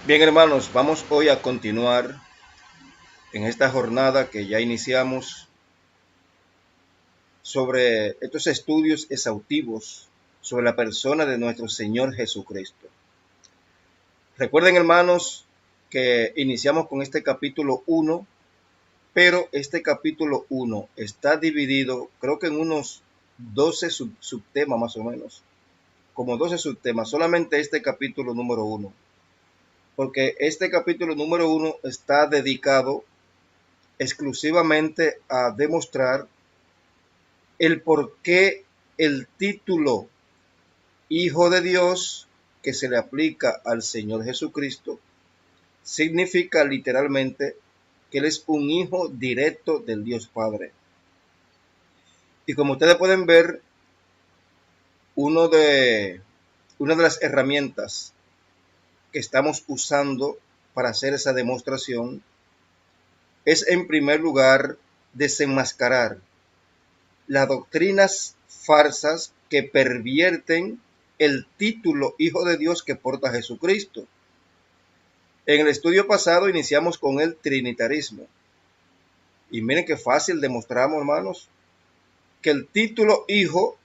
Bien, hermanos, vamos hoy a continuar en esta jornada que ya iniciamos sobre estos estudios exhaustivos sobre la persona de nuestro Señor Jesucristo. Recuerden, hermanos, que iniciamos con este capítulo 1, pero este capítulo 1 está dividido, creo que en unos 12 subtemas más o menos, como 12 subtemas, solamente este capítulo número 1, porque este capítulo número 1 está dedicado exclusivamente a demostrar el por qué el título Hijo de Dios que se le aplica al Señor Jesucristo significa literalmente que Él es un hijo directo del Dios Padre. Y como ustedes pueden ver, uno de, una de las herramientas que estamos usando para hacer esa demostración es, en primer lugar, desenmascarar las doctrinas falsas que pervierten el título Hijo de Dios que porta Jesucristo. En el estudio pasado iniciamos con el trinitarismo. Y miren qué fácil demostramos, hermanos, que el título Hijo,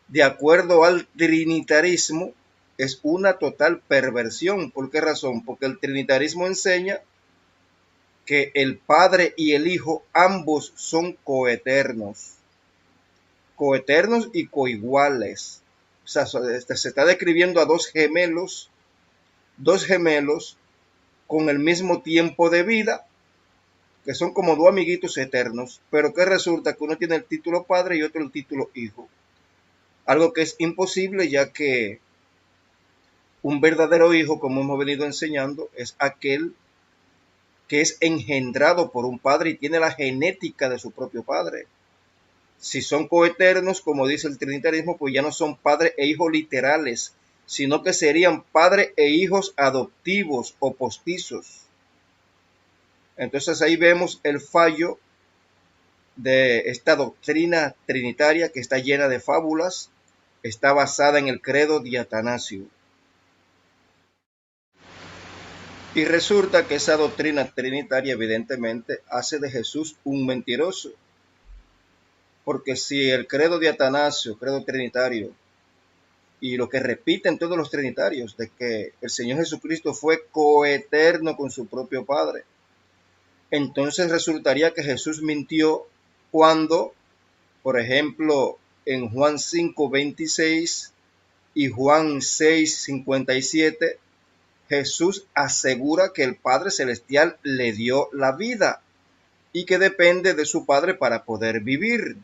de acuerdo al trinitarismo, es una total perversión. ¿Por qué razón? Porque el trinitarismo enseña que el Padre y el Hijo ambos son coeternos y coiguales. O sea, se está describiendo a dos gemelos con el mismo tiempo de vida, que son como dos amiguitos eternos, pero que resulta que uno tiene el título padre y otro el título hijo. Algo que es imposible, ya que un verdadero hijo, como hemos venido enseñando, es aquel que es engendrado por un padre y tiene la genética de su propio padre. Si son coeternos, como dice el trinitarismo, pues ya no son padre e hijo literales, sino que serían padre e hijos adoptivos o postizos. Entonces ahí vemos el fallo de esta doctrina trinitaria que está llena de fábulas, está basada en el credo de Atanasio. Y resulta que esa doctrina trinitaria evidentemente hace de Jesús un mentiroso, porque si el credo de Atanasio, credo trinitario, y lo que repiten todos los trinitarios, de que el Señor Jesucristo fue coeterno con su propio Padre, entonces resultaría que Jesús mintió cuando, por ejemplo, en Juan 5:26 y Juan 6:57, Jesús asegura que el Padre Celestial le dio la vida y que depende de su Padre para poder vivir.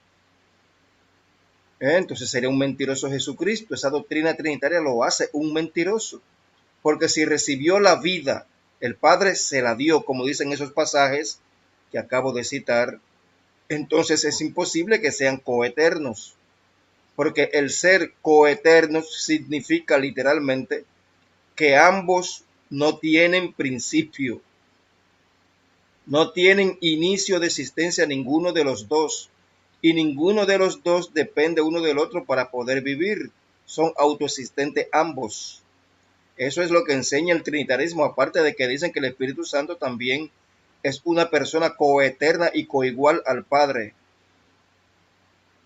Entonces sería un mentiroso Jesucristo. Esa doctrina trinitaria lo hace un mentiroso, porque si recibió la vida, el Padre se la dio, como dicen esos pasajes que acabo de citar, entonces es imposible que sean coeternos, porque el ser coeternos significa literalmente que ambos no tienen principio, no tienen inicio de existencia ninguno de los dos, y ninguno de los dos depende uno del otro para poder vivir, son autoexistentes ambos. Eso es lo que enseña el trinitarismo, aparte de que dicen que el Espíritu Santo también es una persona coeterna y coigual al Padre.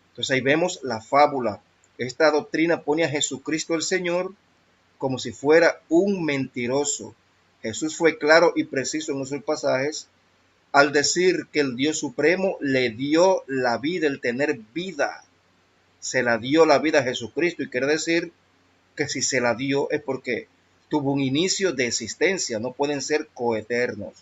Entonces ahí vemos la fábula. Esta doctrina pone a Jesucristo el Señor como si fuera un mentiroso. Jesús fue claro y preciso en esos pasajes al decir que el Dios Supremo le dio la vida, el tener vida. Se la dio la vida a Jesucristo, y quiere decir que si se la dio es porque tuvo un inicio de existencia, no pueden ser coeternos.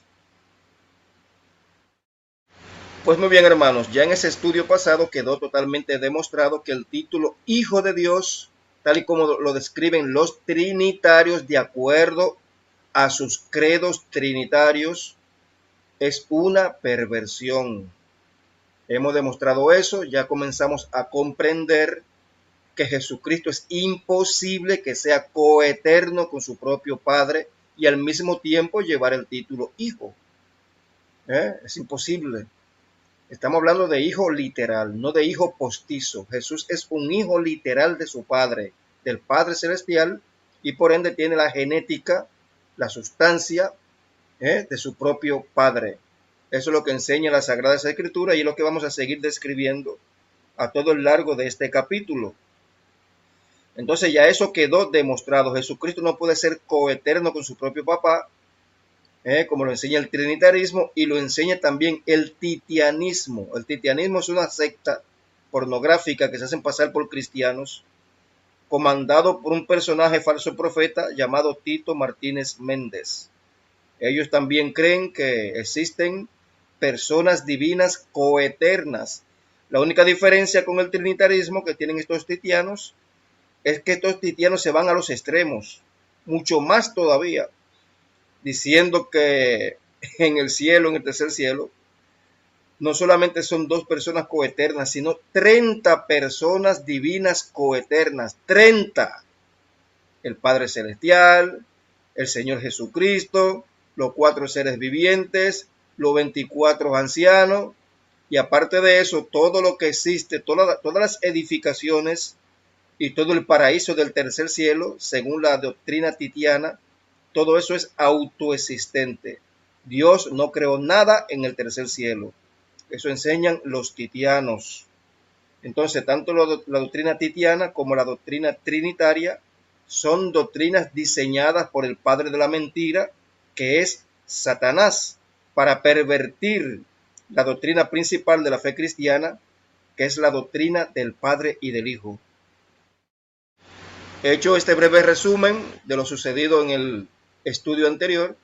Pues muy bien, hermanos, ya en ese estudio pasado quedó totalmente demostrado que el título Hijo de Dios, tal y como lo describen los trinitarios de acuerdo a sus credos trinitarios, es una perversión. Hemos demostrado eso, ya comenzamos a comprender que Jesucristo es imposible que sea coeterno con su propio Padre y al mismo tiempo llevar el título Hijo. Es imposible. Estamos hablando de hijo literal, no de hijo postizo. Jesús es un hijo literal de su Padre, del Padre Celestial, y por ende tiene la genética la sustancia de su propio Padre. Eso es lo que enseña la Sagrada Escritura y es lo que vamos a seguir describiendo a todo lo largo de este capítulo. Entonces ya eso quedó demostrado. Jesucristo no puede ser coeterno con su propio papá, como lo enseña el trinitarismo y lo enseña también el titianismo. El titianismo es una secta pornográfica que se hacen pasar por cristianos, comandado por un personaje falso profeta llamado Tito Martínez Méndez. Ellos también creen que existen personas divinas coeternas. La única diferencia con el trinitarismo que tienen estos titianos es que estos titianos se van a los extremos, mucho más todavía, diciendo que en el cielo, en el tercer cielo, no solamente son 2 personas coeternas, sino 30 personas divinas coeternas, 30. El Padre Celestial, el Señor Jesucristo, los 4 seres vivientes, los 24 ancianos, y aparte de eso, todo lo que existe, todas las edificaciones y todo el paraíso del tercer cielo, según la doctrina titiana, todo eso es autoexistente. Dios no creó nada en el tercer cielo. Eso enseñan los titianos. Entonces, tanto la doctrina titiana como la doctrina trinitaria son doctrinas diseñadas por el padre de la mentira, que es Satanás, para pervertir la doctrina principal de la fe cristiana, que es la doctrina del Padre y del Hijo. He hecho este breve resumen de lo sucedido en el estudio anterior.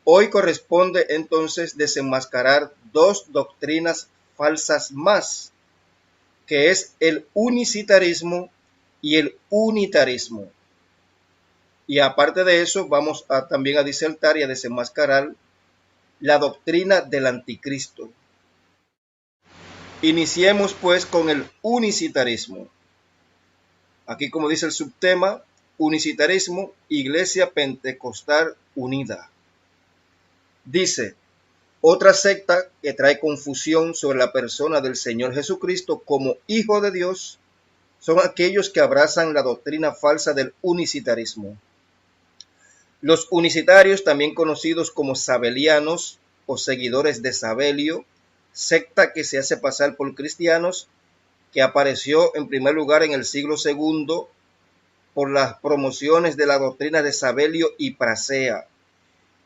Hoy corresponde entonces desenmascarar 2 doctrinas falsas más, que es el unicitarismo y el unitarismo. Y aparte de eso, vamos también a disertar y a desenmascarar la doctrina del anticristo. Iniciemos pues con el unicitarismo. Aquí, como dice el subtema, unicitarismo, Iglesia Pentecostal Unida. Dice, otra secta que trae confusión sobre la persona del Señor Jesucristo como Hijo de Dios son aquellos que abrazan la doctrina falsa del unicitarismo. Los unicitarios, también conocidos como sabelianos o seguidores de Sabelio, secta que se hace pasar por cristianos, que apareció en primer lugar en el siglo II por las promociones de la doctrina de Sabelio y Prasea,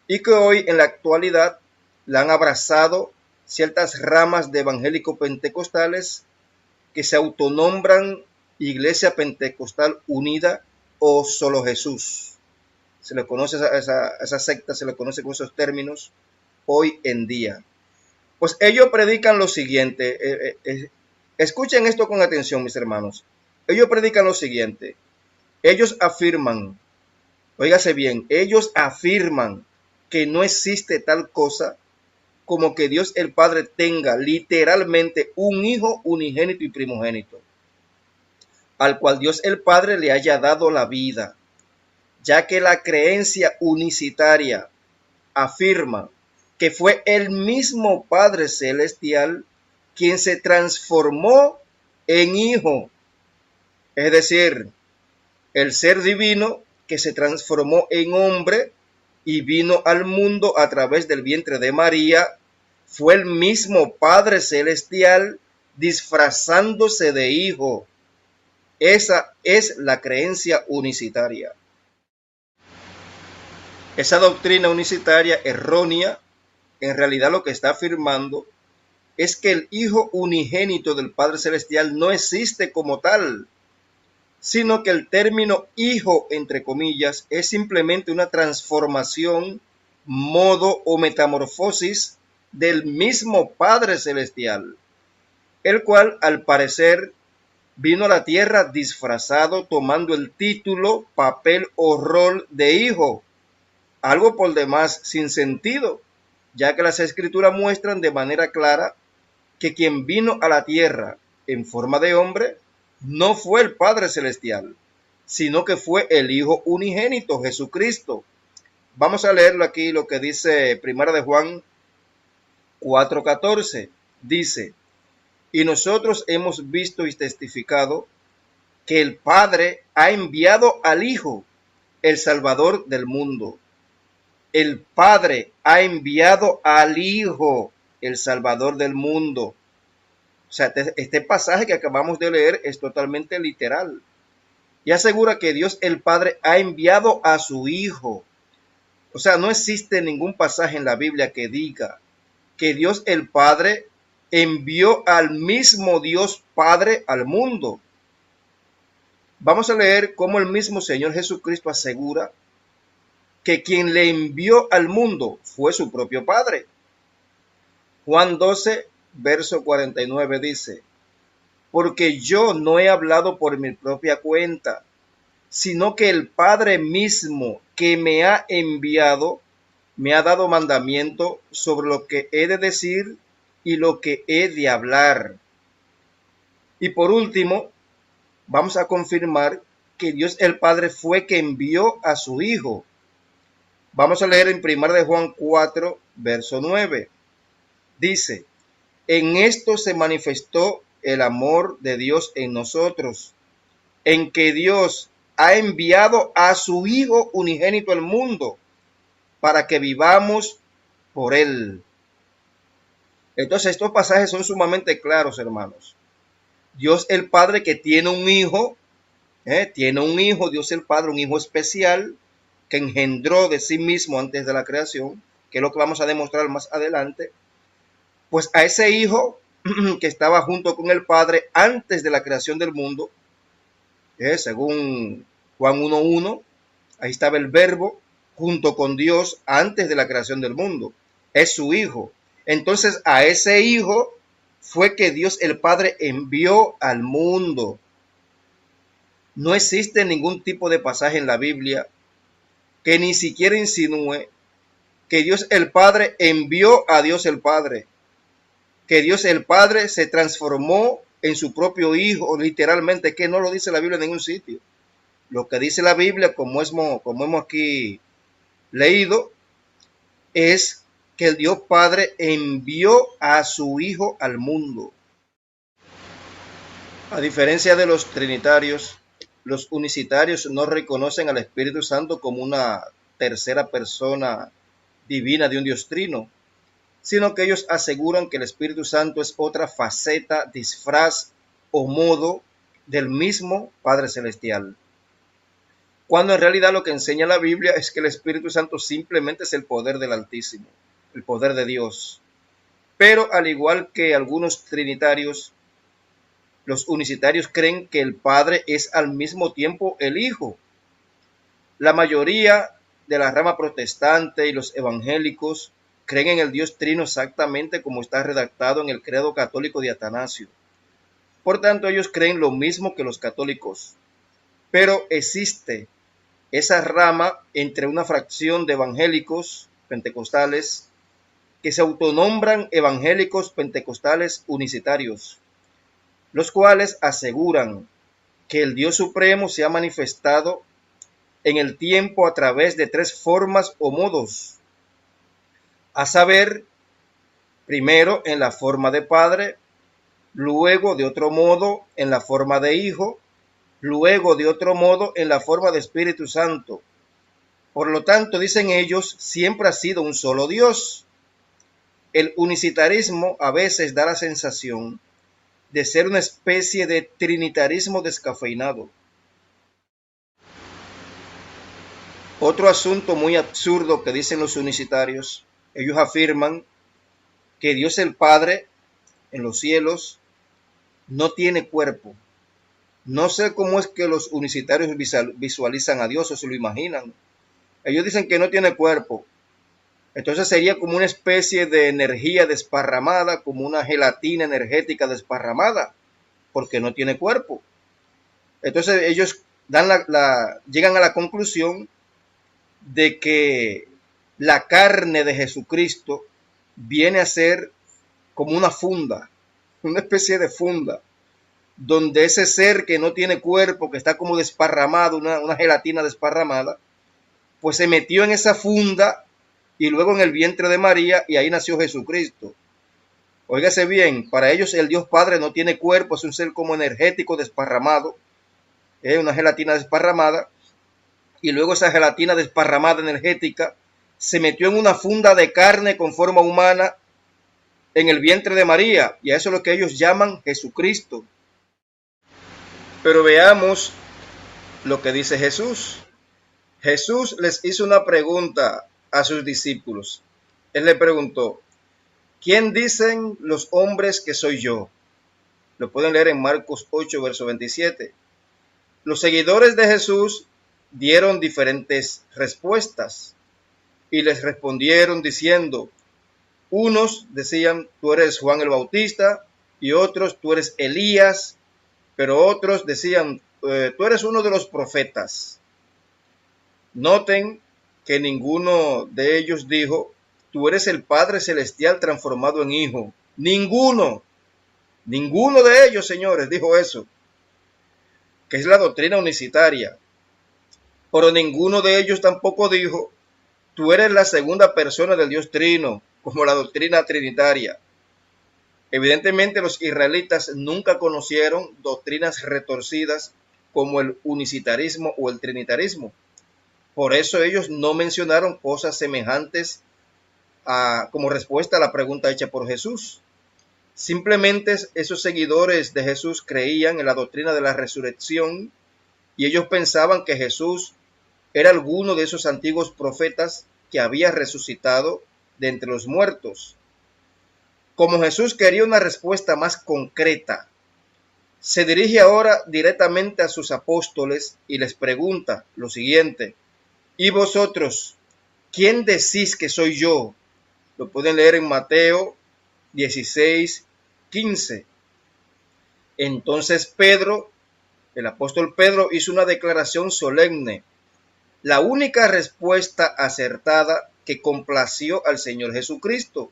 y que hoy en la actualidad la han abrazado ciertas ramas de evangélicos pentecostales que se autonombran Iglesia Pentecostal Unida o Solo Jesús. Se le conoce a esa secta, se le conoce con esos términos hoy en día. Pues ellos predican lo siguiente, escuchen esto con atención, mis hermanos. Ellos predican lo siguiente, ellos afirman, óigase bien, ellos afirman que no existe tal cosa como que Dios el Padre tenga literalmente un hijo unigénito y primogénito, al cual Dios el Padre le haya dado la vida, ya que la creencia unicitaria afirma que fue el mismo Padre Celestial quien se transformó en hijo, es decir, el ser divino que se transformó en hombre y vino al mundo a través del vientre de María, fue el mismo Padre Celestial disfrazándose de hijo. Esa es la creencia unicitaria. Esa doctrina unicitaria errónea, en realidad lo que está afirmando es que el Hijo unigénito del Padre Celestial no existe como tal, sino que el término hijo, entre comillas, es simplemente una transformación, modo o metamorfosis del mismo Padre Celestial, el cual al parecer vino a la tierra disfrazado, tomando el título, papel o rol de hijo, algo por demás sin sentido, ya que las escrituras muestran de manera clara que quien vino a la tierra en forma de hombre no fue el Padre Celestial, sino que fue el Hijo unigénito, Jesucristo. Vamos a leerlo aquí, lo que dice Primera de Juan 4:14. Dice, y nosotros hemos visto y testificado que el Padre ha enviado al Hijo, el Salvador del mundo. el Padre ha enviado al Hijo, el Salvador del mundo. O sea, este pasaje que acabamos de leer es totalmente literal. Y asegura que Dios el Padre ha enviado a su Hijo. O sea, no existe ningún pasaje en la Biblia que diga que Dios el Padre envió al mismo Dios Padre al mundo. Vamos a leer cómo el mismo Señor Jesucristo asegura que quien le envió al mundo fue su propio Padre. Juan 12, verso 49 dice: porque yo no he hablado por mi propia cuenta, sino que el Padre mismo que me ha enviado me ha dado mandamiento sobre lo que he de decir y lo que he de hablar. Y por último, vamos a confirmar que Dios el Padre fue que envió a su Hijo. Vamos a leer en 1 de Juan 4, verso 9. Dice: en esto se manifestó el amor de Dios en nosotros, en que Dios ha enviado a su Hijo unigénito al mundo, para que vivamos por él. Entonces estos pasajes son sumamente claros, hermanos. Dios el Padre que tiene un hijo, Dios el Padre, un hijo especial, que engendró de sí mismo antes de la creación, que es lo que vamos a demostrar más adelante. Pues a ese hijo que estaba junto con el Padre antes de la creación del mundo, según Juan 1:1, ahí estaba el Verbo junto con Dios antes de la creación del mundo. Es su Hijo. Entonces a ese Hijo fue que Dios el Padre envió al mundo. No existe ningún tipo de pasaje en la Biblia que ni siquiera insinúe que Dios el Padre envió a Dios el Padre, que Dios el Padre se transformó en su propio Hijo, literalmente, que no lo dice la Biblia en ningún sitio. Lo que dice la Biblia, como hemos aquí leído, es que el Dios Padre envió a su Hijo al mundo. A diferencia de los trinitarios, los unicitarios no reconocen al Espíritu Santo como una tercera persona divina de un Dios trino, sino que ellos aseguran que el Espíritu Santo es otra faceta, disfraz o modo del mismo Padre Celestial. Cuando en realidad lo que enseña la Biblia es que el Espíritu Santo simplemente es el poder del Altísimo, el poder de Dios. Pero al igual que algunos trinitarios, los unicitarios creen que el Padre es al mismo tiempo el Hijo. La mayoría de la rama protestante y los evangélicos creen en el Dios Trino exactamente como está redactado en el credo católico de Atanasio. Por tanto, ellos creen lo mismo que los católicos. Pero existe esa rama entre una fracción de evangélicos pentecostales que se autonombran evangélicos pentecostales unicitarios, los cuales aseguran que el Dios Supremo se ha manifestado en el tiempo a través de tres formas o modos, a saber, primero en la forma de Padre, luego de otro modo en la forma de Hijo, luego de otro modo en la forma de Espíritu Santo. Por lo tanto, dicen ellos, siempre ha sido un solo Dios. El unicitarismo a veces da la sensación de ser una especie de trinitarismo descafeinado. Otro asunto muy absurdo que dicen los unicitarios, ellos afirman que Dios el Padre en los cielos no tiene cuerpo. No sé cómo es que los unicitarios visualizan a Dios o se lo imaginan. Ellos dicen que no tiene cuerpo. Entonces sería como una especie de energía desparramada, como una gelatina energética desparramada, porque no tiene cuerpo. Entonces ellos llegan a la conclusión de que la carne de Jesucristo viene a ser como una funda, una especie de funda, donde ese ser que no tiene cuerpo, que está como desparramado, una gelatina desparramada, pues se metió en esa funda y luego en el vientre de María, y ahí nació Jesucristo. Óigase bien, para ellos el Dios Padre no tiene cuerpo, es un ser como energético desparramado, una gelatina desparramada, y luego esa gelatina desparramada energética se metió en una funda de carne con forma humana en el vientre de María, y a eso es lo que ellos llaman Jesucristo. Pero veamos lo que dice Jesús. Jesús les hizo una pregunta a sus discípulos. Él le preguntó: ¿quién dicen los hombres que soy yo? Lo pueden leer en Marcos 8, verso 27. Los seguidores de Jesús dieron diferentes respuestas y les respondieron diciendo: unos decían, tú eres Juan el Bautista, y otros, tú eres Elías, pero otros decían, tú eres uno de los profetas. Noten que ninguno de ellos dijo, tú eres el Padre Celestial transformado en hijo. Ninguno de ellos, señores, dijo eso, que es la doctrina unicitaria. Pero ninguno de ellos tampoco dijo, tú eres la segunda persona del Dios Trino, como la doctrina trinitaria. Evidentemente los israelitas nunca conocieron doctrinas retorcidas como el unicitarismo o el trinitarismo. Por eso ellos no mencionaron cosas semejantes como respuesta a la pregunta hecha por Jesús. Simplemente esos seguidores de Jesús creían en la doctrina de la resurrección y ellos pensaban que Jesús era alguno de esos antiguos profetas que había resucitado de entre los muertos. Como Jesús quería una respuesta más concreta, se dirige ahora directamente a sus apóstoles y les pregunta lo siguiente: ¿y vosotros, quién decís que soy yo? Lo pueden leer en Mateo 16, 15. Entonces Pedro, el apóstol Pedro, hizo una declaración solemne, la única respuesta acertada que complació al Señor Jesucristo.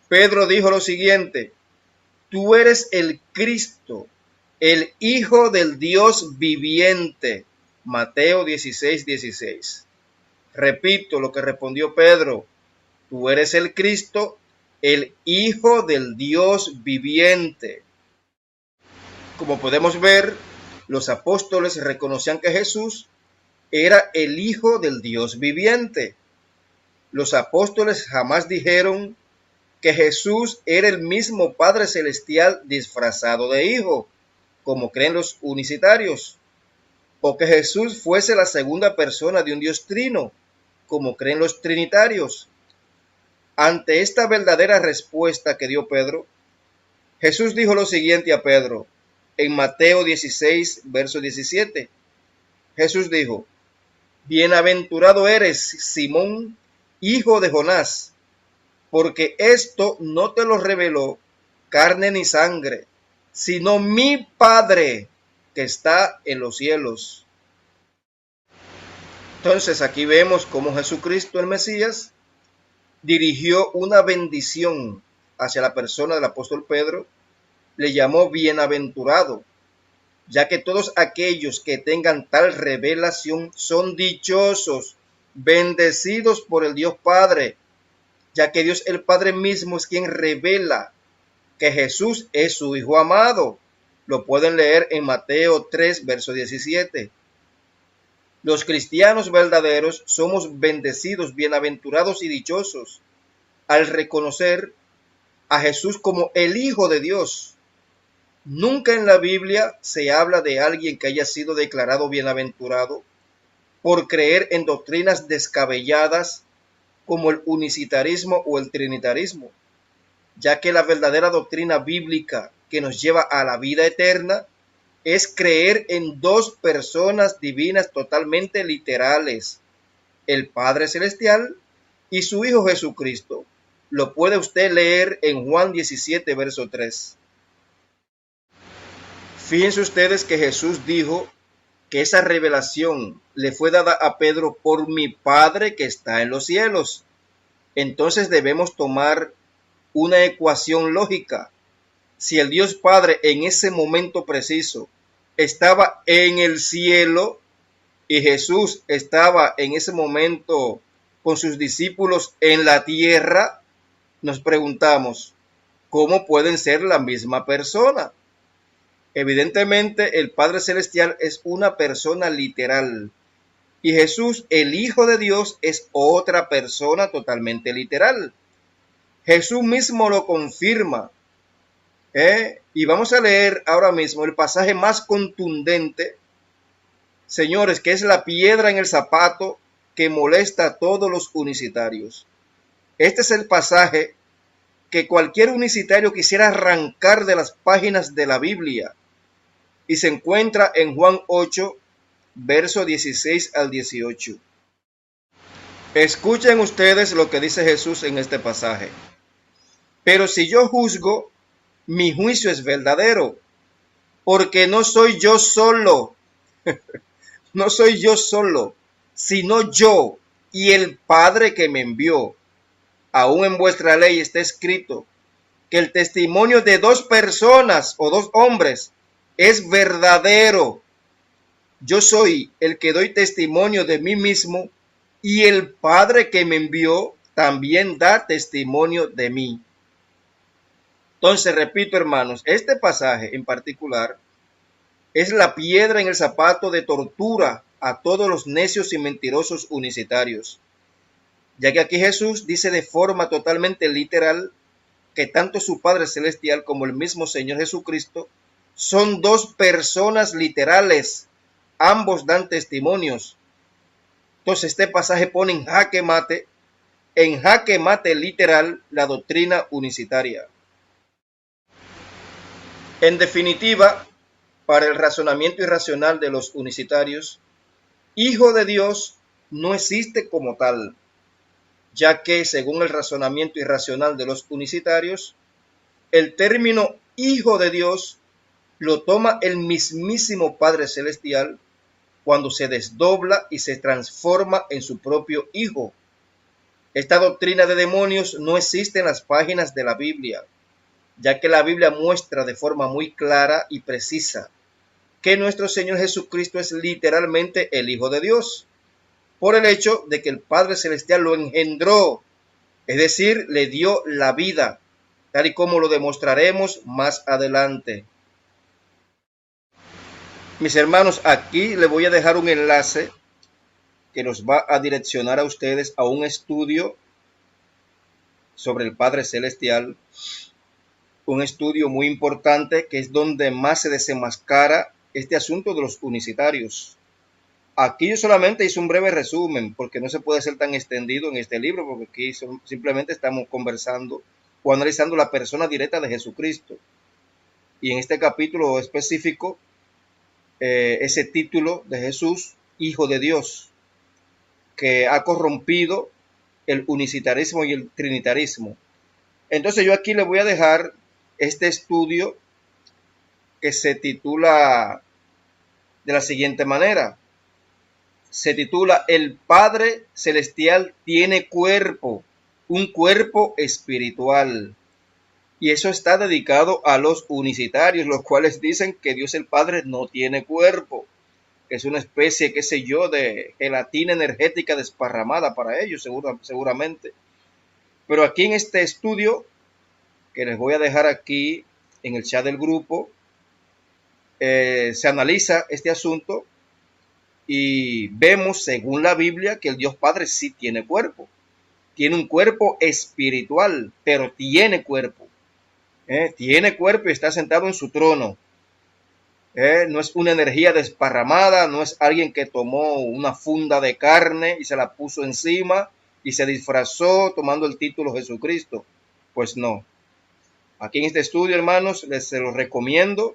Pedro dijo lo siguiente: tú eres el Cristo, el Hijo del Dios viviente. Mateo 16, 16. Repito lo que respondió Pedro: tú eres el Cristo, el Hijo del Dios viviente. Como podemos ver, los apóstoles reconocían que Jesús era el Hijo del Dios viviente. Los apóstoles jamás dijeron que Jesús era el mismo Padre Celestial disfrazado de Hijo, como creen los unicitarios, o que Jesús fuese la segunda persona de un Dios trino, como creen los trinitarios. Ante esta verdadera respuesta que dio Pedro, Jesús dijo lo siguiente a Pedro en Mateo 16, verso 17. Jesús dijo: bienaventurado eres, Simón, hijo de Jonás, porque esto no te lo reveló carne ni sangre, sino mi Padre que está en los cielos. Entonces aquí vemos cómo Jesucristo el Mesías dirigió una bendición hacia la persona del apóstol Pedro, le llamó bienaventurado, ya que todos aquellos que tengan tal revelación son dichosos, bendecidos por el Dios Padre, ya que Dios el Padre mismo es quien revela que Jesús es su Hijo amado. Lo pueden leer en Mateo 3, verso 17. Los cristianos verdaderos somos bendecidos, bienaventurados y dichosos al reconocer a Jesús como el Hijo de Dios. Nunca en la Biblia se habla de alguien que haya sido declarado bienaventurado por creer en doctrinas descabelladas como el unicitarismo o el trinitarismo, ya que la verdadera doctrina bíblica que nos lleva a la vida eterna es creer en dos personas divinas totalmente literales, el Padre Celestial y su Hijo Jesucristo. Lo puede usted leer en Juan 17, verso 3. Fíjense ustedes que Jesús dijo que esa revelación le fue dada a Pedro por mi Padre que está en los cielos. Entonces debemos tomar una ecuación lógica. Si el Dios Padre en ese momento preciso estaba en el cielo y Jesús estaba en ese momento con sus discípulos en la tierra, nos preguntamos, ¿cómo pueden ser la misma persona? Evidentemente, el Padre Celestial es una persona literal, Y Jesús, el Hijo de Dios, es otra persona totalmente literal. Jesús mismo lo confirma. Y vamos a leer ahora mismo el pasaje más contundente, señores, que es la piedra en el zapato que molesta a todos los unicitarios. Este es el pasaje que cualquier unicitario quisiera arrancar de las páginas de la Biblia, y se encuentra en Juan 8, verso 16 al 18. Escuchen ustedes lo que dice Jesús en este pasaje. Pero si yo juzgo, mi juicio es verdadero, porque no soy yo solo, no soy yo solo, sino yo y el Padre que me envió. Aún en vuestra ley está escrito que el testimonio de dos personas o dos hombres es verdadero. Yo soy el que doy testimonio de mí mismo, y el Padre que me envió también da testimonio de mí. Entonces, repito, hermanos, este pasaje en particular es la piedra en el zapato de tortura a todos los necios y mentirosos unicitarios, ya que aquí Jesús dice de forma totalmente literal que tanto su Padre Celestial como el mismo Señor Jesucristo son dos personas literales. Ambos dan testimonios. Entonces este pasaje pone en jaque mate literal la doctrina unicitaria. En definitiva, para el razonamiento irracional de los unicitarios, Hijo de Dios no existe como tal, ya que según el razonamiento irracional de los unicitarios, el término Hijo de Dios lo toma el mismísimo Padre Celestial cuando se desdobla y se transforma en su propio Hijo. Esta doctrina de demonios no existe en las páginas de la Biblia, ya que la Biblia muestra de forma muy clara y precisa que nuestro Señor Jesucristo es literalmente el Hijo de Dios, por el hecho de que el Padre Celestial lo engendró, es decir, le dio la vida, tal y como lo demostraremos más adelante. Mis hermanos, aquí les voy a dejar un enlace que nos va a direccionar a ustedes a un estudio sobre el Padre Celestial, un estudio muy importante que es donde más se desenmascara este asunto de los unicitarios. Aquí yo solamente hice un breve resumen porque no se puede ser tan extendido en este libro, porque aquí simplemente estamos conversando o analizando la persona directa de Jesucristo. Y en este capítulo específico, ese título de Jesús, Hijo de Dios, que ha corrompido el unicitarismo y el trinitarismo. Entonces yo aquí les voy a dejar este estudio que se titula de la siguiente manera. Se titula El Padre Celestial tiene cuerpo, un cuerpo espiritual. Y eso está dedicado a los unicitarios, los cuales dicen que Dios el Padre no tiene cuerpo, que es una especie, qué sé yo, de gelatina energética desparramada para ellos, seguramente. Pero aquí en este estudio, que les voy a dejar aquí en el chat del grupo, se analiza este asunto y vemos, según la Biblia, que el Dios Padre sí tiene cuerpo. Tiene un cuerpo espiritual, pero tiene cuerpo. Tiene cuerpo y está sentado en su trono. No es una energía desparramada, no es alguien que tomó una funda de carne y se la puso encima y se disfrazó tomando el título Jesucristo. Pues no. Aquí en este estudio, hermanos, se los recomiendo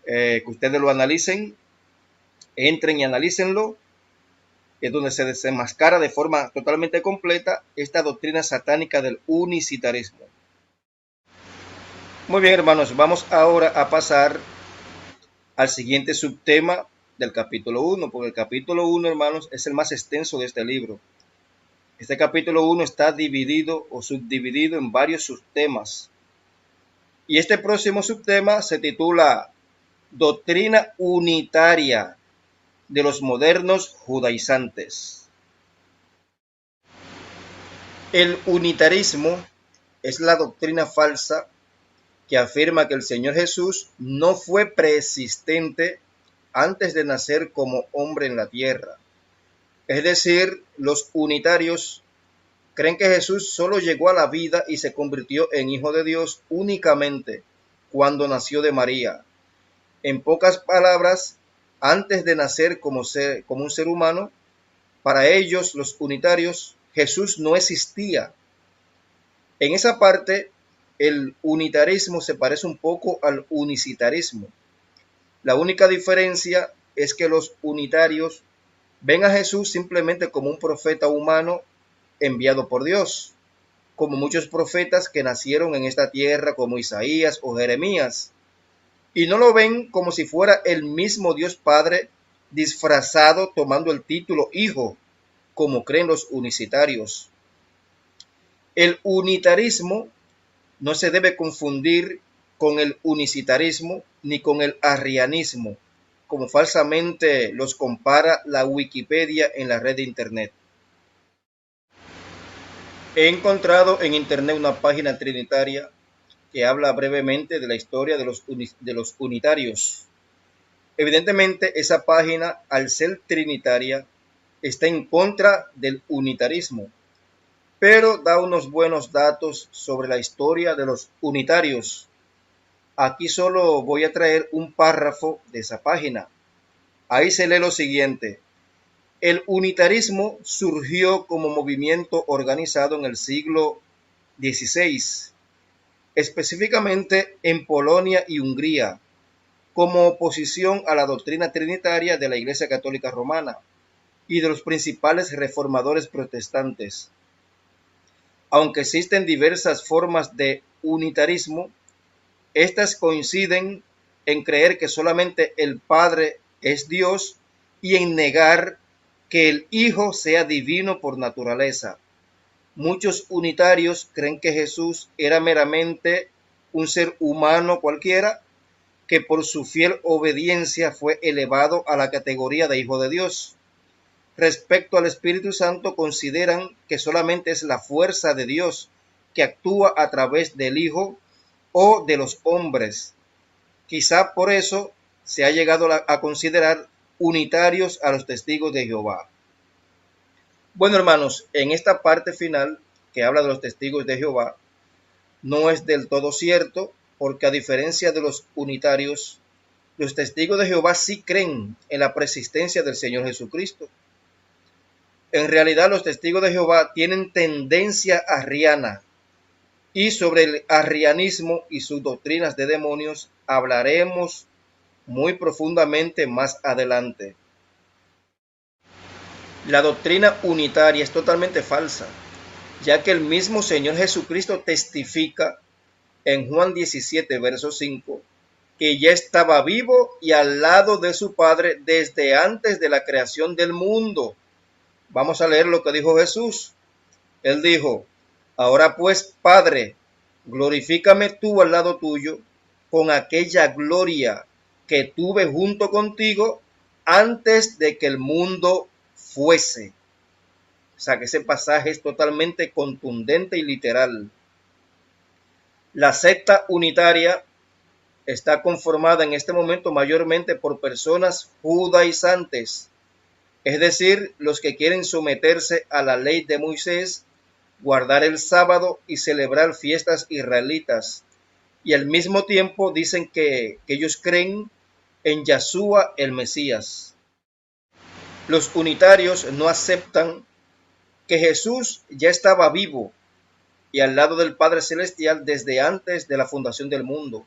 que ustedes lo analicen, entren y analícenlo, es donde se desenmascara de forma totalmente completa esta doctrina satánica del unicitarismo. Muy bien, hermanos, vamos ahora a pasar al siguiente subtema del capítulo 1, porque el capítulo 1, hermanos, es el más extenso de este libro. Este capítulo 1 está dividido o subdividido en varios subtemas. Y este próximo subtema se titula Doctrina unitaria de los modernos judaizantes. El unitarismo es la doctrina falsa que afirma que el Señor Jesús no fue preexistente antes de nacer como hombre en la tierra, Es decir, los unitarios creen que Jesús solo llegó a la vida y se convirtió en Hijo de Dios únicamente cuando nació de María. En pocas palabras, antes de nacer como un ser humano, para ellos, los unitarios, Jesús no existía. En esa parte, el unitarismo se parece un poco al unicitarismo. La única diferencia es que los unitarios ven a Jesús simplemente como un profeta humano enviado por Dios, como muchos profetas que nacieron en esta tierra como Isaías o Jeremías, y no lo ven como si fuera el mismo Dios Padre disfrazado tomando el título Hijo, como creen los unicitarios. El unitarismo no se debe confundir con el unicitarismo ni con el arrianismo, como falsamente los compara la Wikipedia en la red de Internet. He encontrado en Internet una página trinitaria que habla brevemente de la historia de los unitarios. Evidentemente, esa página, al ser trinitaria, está en contra del unitarismo, pero da unos buenos datos sobre la historia de los unitarios. Aquí solo voy a traer un párrafo de esa página. Ahí se lee lo siguiente: el unitarismo surgió como movimiento organizado en el siglo XVI, específicamente en Polonia y Hungría, como oposición a la doctrina trinitaria de la Iglesia Católica Romana y de los principales reformadores protestantes. Aunque existen diversas formas de unitarismo, estas coinciden en creer que solamente el Padre es Dios y en negar que el Hijo sea divino por naturaleza. Muchos unitarios creen que Jesús era meramente un ser humano cualquiera que por su fiel obediencia fue elevado a la categoría de Hijo de Dios. Respecto al Espíritu Santo, consideran que solamente es la fuerza de Dios que actúa a través del Hijo o de los hombres. Quizá por eso se ha llegado a considerar unitarios a los testigos de Jehová. Bueno, hermanos, en esta parte final que habla de los testigos de Jehová, no es del todo cierto, porque a diferencia de los unitarios, los testigos de Jehová sí creen en la preexistencia del Señor Jesucristo. En realidad, los testigos de Jehová tienen tendencia arriana, y sobre el arrianismo y sus doctrinas de demonios hablaremos muy profundamente más adelante. La doctrina unitaria es totalmente falsa, ya que el mismo Señor Jesucristo testifica en Juan 17, verso 5, que ya estaba vivo y al lado de su Padre desde antes de la creación del mundo. Vamos a leer lo que dijo Jesús. Él dijo: ahora pues, Padre, glorifícame tú al lado tuyo con aquella gloria que tuve junto contigo antes de que el mundo fuese. O sea que ese pasaje es totalmente contundente y literal. La secta unitaria está conformada en este momento mayormente por personas judaizantes, es decir, los que quieren someterse a la ley de Moisés, guardar el sábado y celebrar fiestas israelitas, y al mismo tiempo dicen que ellos creen en Yahshua el Mesías. Los unitarios no aceptan que Jesús ya estaba vivo y al lado del Padre Celestial desde antes de la fundación del mundo.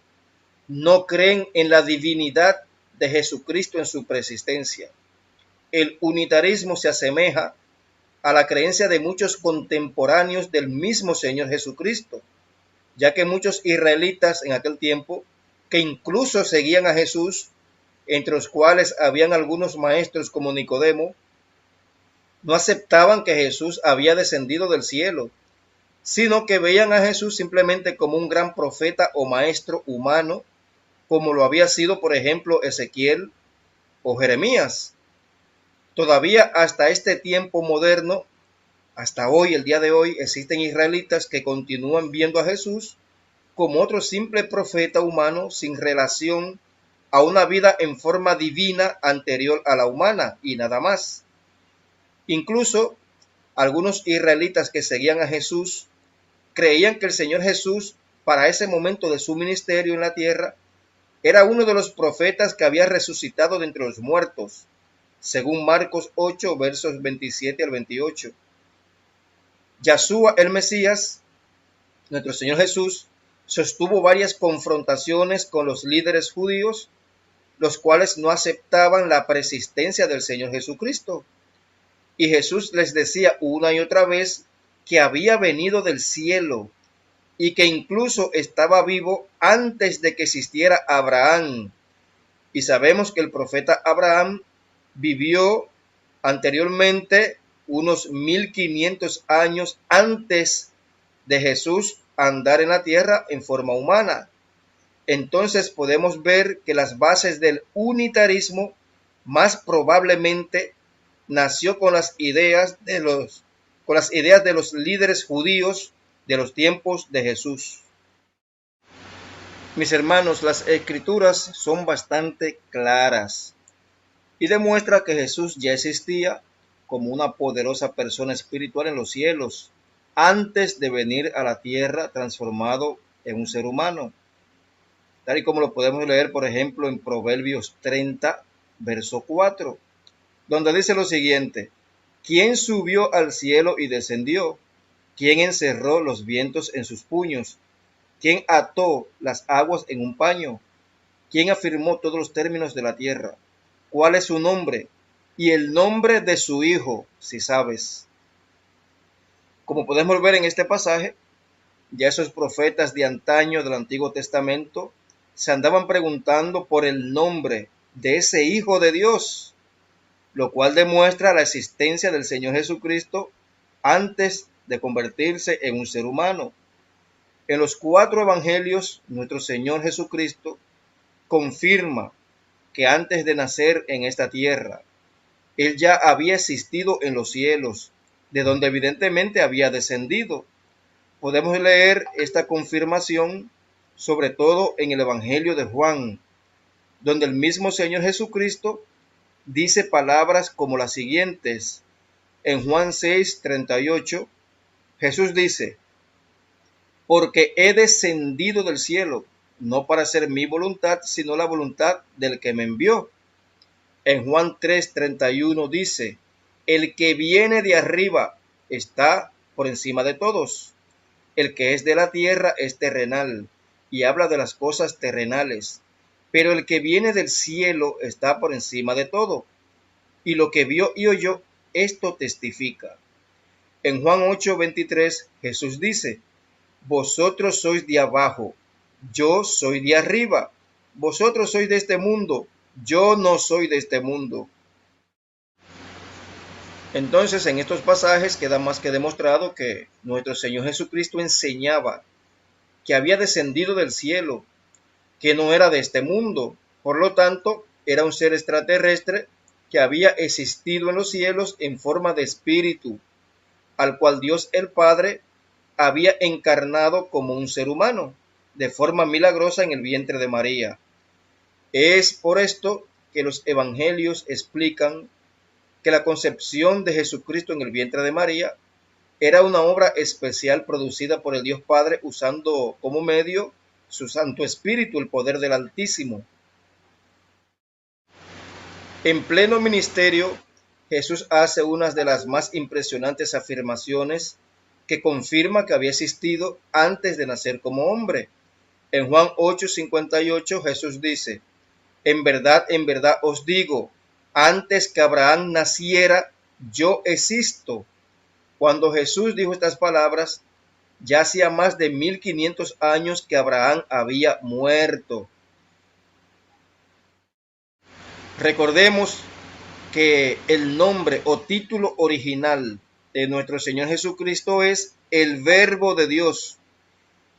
No creen en la divinidad de Jesucristo en su preexistencia. El unitarismo se asemeja a la creencia de muchos contemporáneos del mismo Señor Jesucristo, ya que muchos israelitas en aquel tiempo, que incluso seguían a Jesús, entre los cuales habían algunos maestros como Nicodemo, no aceptaban que Jesús había descendido del cielo, sino que veían a Jesús simplemente como un gran profeta o maestro humano, como lo había sido, por ejemplo, Ezequiel o Jeremías. Todavía hasta este tiempo moderno, hasta hoy, el día de hoy, existen israelitas que continúan viendo a Jesús como otro simple profeta humano sin relación a una vida en forma divina anterior a la humana y nada más. Incluso algunos israelitas que seguían a Jesús creían que el Señor Jesús, para ese momento de su ministerio en la tierra, era uno de los profetas que había resucitado de entre los muertos, según Marcos 8, versos 27 al 28. Yahshua el Mesías, nuestro Señor Jesús, sostuvo varias confrontaciones con los líderes judíos, los cuales no aceptaban la persistencia del Señor Jesucristo. Y Jesús les decía una y otra vez que había venido del cielo y que incluso estaba vivo antes de que existiera Abraham. Y sabemos que el profeta Abraham vivió anteriormente unos 1500 años antes de Jesús andar en la tierra en forma humana. Entonces podemos ver que las bases del unitarismo más probablemente nació con las ideas de los líderes judíos de los tiempos de Jesús. Mis hermanos, las escrituras son bastante claras y demuestra que Jesús ya existía como una poderosa persona espiritual en los cielos antes de venir a la tierra transformado en un ser humano, tal y como lo podemos leer, por ejemplo, en Proverbios 30, verso 4, donde dice lo siguiente: ¿quién subió al cielo y descendió? ¿Quién encerró los vientos en sus puños? ¿Quién ató las aguas en un paño? ¿Quién afirmó todos los términos de la tierra? ¿Cuál es su nombre? Y el nombre de su hijo, si sabes. Como podemos ver en este pasaje, ya esos profetas de antaño del Antiguo Testamento se andaban preguntando por el nombre de ese Hijo de Dios, lo cual demuestra la existencia del Señor Jesucristo antes de convertirse en un ser humano. En los 4 evangelios, nuestro Señor Jesucristo confirma que antes de nacer en esta tierra, Él ya había existido en los cielos, de donde evidentemente había descendido. Podemos leer esta confirmación sobre todo en el Evangelio de Juan, donde el mismo Señor Jesucristo dice palabras como las siguientes. En Juan 6, 38, Jesús dice: porque he descendido del cielo, no para hacer mi voluntad, sino la voluntad del que me envió. En Juan 3, 31 dice: el que viene de arriba está por encima de todos. El que es de la tierra es terrenal, y habla de las cosas terrenales. Pero el que viene del cielo está por encima de todo. Y lo que vio y oyó, esto testifica. En Juan 8, 23, Jesús dice: vosotros sois de abajo, yo soy de arriba. Vosotros sois de este mundo, yo no soy de este mundo. Entonces, en estos pasajes queda más que demostrado que nuestro Señor Jesucristo enseñaba que había descendido del cielo, que no era de este mundo. Por lo tanto, era un ser extraterrestre que había existido en los cielos en forma de espíritu, al cual Dios el Padre había encarnado como un ser humano, de forma milagrosa en el vientre de María. Es por esto que los evangelios explican que la concepción de Jesucristo en el vientre de María era una obra especial producida por el Dios Padre usando como medio su Santo Espíritu, el poder del Altísimo. En pleno ministerio, Jesús hace una de las más impresionantes afirmaciones que confirma que había existido antes de nacer como hombre. En Juan 8:58 Jesús dice: en verdad os digo, antes que Abraham naciera, yo existo. Cuando Jesús dijo estas palabras, ya hacía más de 1500 años que Abraham había muerto. Recordemos que el nombre o título original de nuestro Señor Jesucristo es el Verbo de Dios.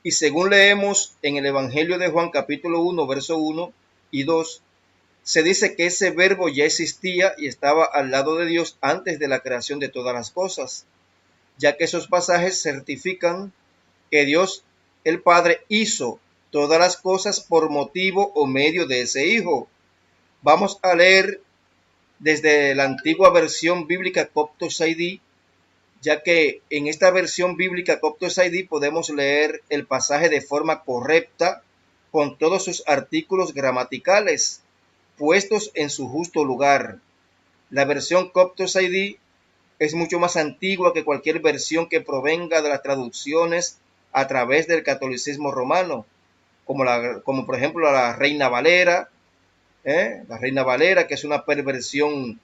Y según leemos en el Evangelio de Juan capítulo 1, verso 1 y 2, se dice que ese verbo ya existía y estaba al lado de Dios antes de la creación de todas las cosas, ya que esos pasajes certifican que Dios el Padre hizo todas las cosas por motivo o medio de ese Hijo. Vamos a leer desde la antigua versión bíblica Coptos ID, ya que en esta versión bíblica Coptos ID podemos leer el pasaje de forma correcta, con todos sus artículos gramaticales puestos en su justo lugar. La versión Coptos ID es mucho más antigua que cualquier versión que provenga de las traducciones a través del catolicismo romano, como por ejemplo la Reina Valera, la Reina Valera, que es una perversión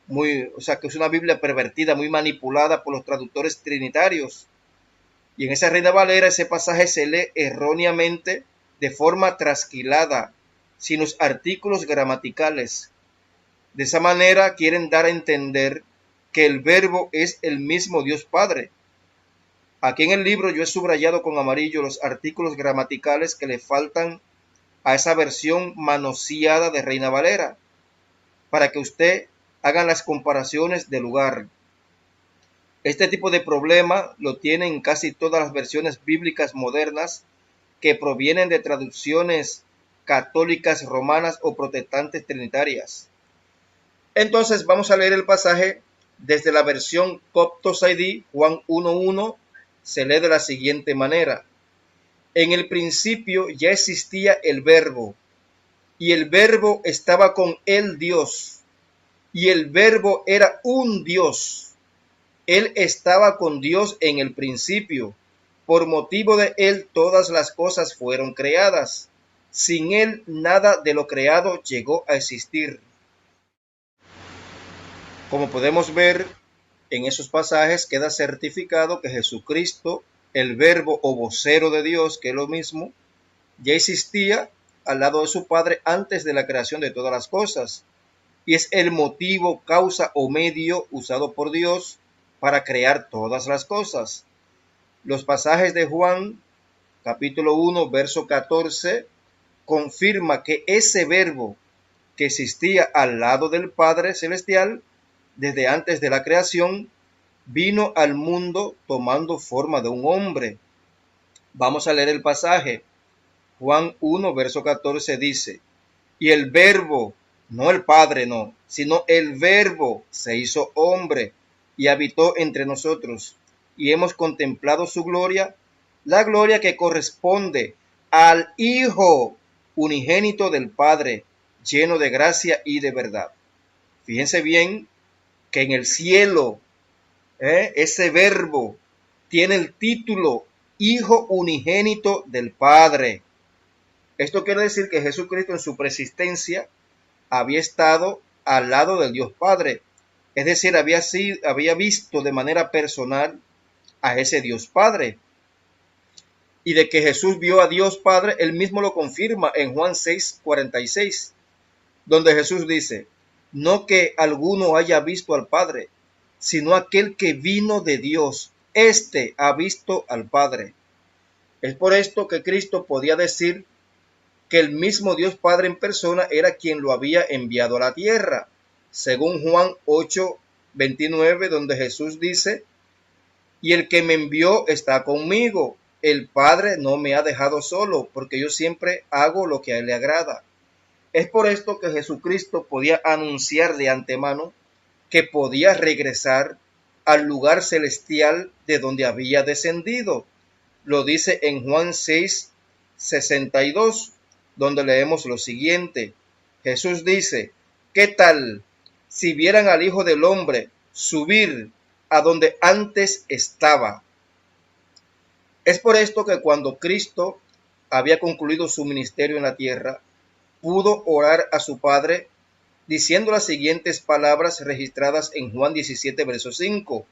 que es una Biblia pervertida, muy manipulada por los traductores trinitarios. Y en esa Reina Valera ese pasaje se lee erróneamente de forma trasquilada, sin los artículos gramaticales. De esa manera quieren dar a entender que el Verbo es el mismo Dios Padre. Aquí en el libro yo he subrayado con amarillo los artículos gramaticales que le faltan a esa versión manoseada de Reina Valera, para que usted haga las comparaciones de lugar. Este tipo de problema lo tienen casi todas las versiones bíblicas modernas que provienen de traducciones católicas romanas o protestantes trinitarias. Entonces vamos a leer el pasaje desde la versión Coptos ID, Juan 1:1, se lee de la siguiente manera: en el principio ya existía el Verbo, y el Verbo estaba con el Dios, y el Verbo era un Dios. Él estaba con Dios en el principio. Por motivo de él todas las cosas fueron creadas. Sin él nada de lo creado llegó a existir. Como podemos ver en esos pasajes, queda certificado que Jesucristo, el Verbo o vocero de Dios, que es lo mismo, ya existía al lado de su Padre antes de la creación de todas las cosas. Y es el motivo, causa o medio usado por Dios para crear todas las cosas. Los pasajes de Juan, capítulo 1, verso 14, confirma que ese Verbo que existía al lado del Padre Celestial desde antes de la creación, vino al mundo tomando forma de un hombre. Vamos a leer el pasaje. Juan 1, verso 14 dice: y el Verbo, no el Padre, no, sino el Verbo se hizo hombre y habitó entre nosotros, y hemos contemplado su gloria, la gloria que corresponde al Hijo unigénito del Padre, lleno de gracia y de verdad. Fíjense bien que en el cielo, ese Verbo tiene el título Hijo unigénito del Padre. Esto quiere decir que Jesucristo en su preexistencia había estado al lado del Dios Padre, es decir, había visto de manera personal a ese Dios Padre. Y de que Jesús vio a Dios Padre, él mismo lo confirma en Juan 6:46, donde Jesús dice: no que alguno haya visto al Padre, sino aquel que vino de Dios, éste ha visto al Padre. Es por esto que Cristo podía decir que el mismo Dios Padre en persona era quien lo había enviado a la tierra, según Juan 8:29, donde Jesús dice: y el que me envió está conmigo, el Padre no me ha dejado solo, porque yo siempre hago lo que a él le agrada. Es por esto que Jesucristo podía anunciar de antemano que podía regresar al lugar celestial de donde había descendido. Lo dice en Juan 6:62, donde leemos lo siguiente. Jesús dice: ¿qué tal si vieran al Hijo del Hombre subir a donde antes estaba? Es por esto que cuando Cristo había concluido su ministerio en la tierra, pudo orar a su Padre diciendo las siguientes palabras registradas en Juan 17, verso 5.